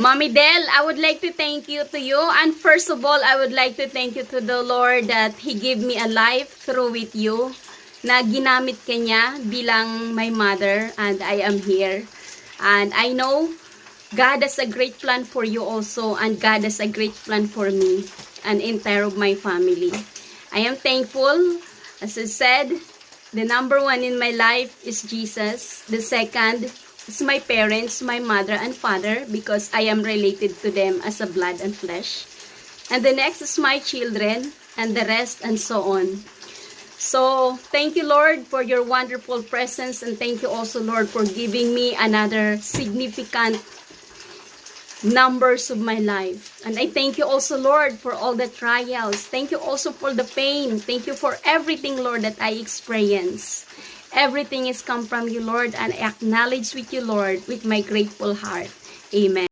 Mommy Del, I would like to thank you to you. And first of all, I would like to thank you to the Lord that He gave me a life through with you. Na ginamit ka niya bilang my mother, and I am here. And I know God has a great plan for you also, and God has a great plan for me and entire of my family. I am thankful. As I said, the number one in my life is Jesus. The second is my parents, my mother and father, because I am related to them as a blood and flesh. And the next is my children, and the rest, and so on. So, thank you, Lord, for your wonderful presence, and thank you also, Lord, for giving me another significant numbers of my life. And I thank you also, Lord, for all the trials. Thank you also for the pain. Thank you for everything, Lord, that I experience. Everything is come from you, Lord, and I acknowledge with you, Lord, with my grateful heart. Amen.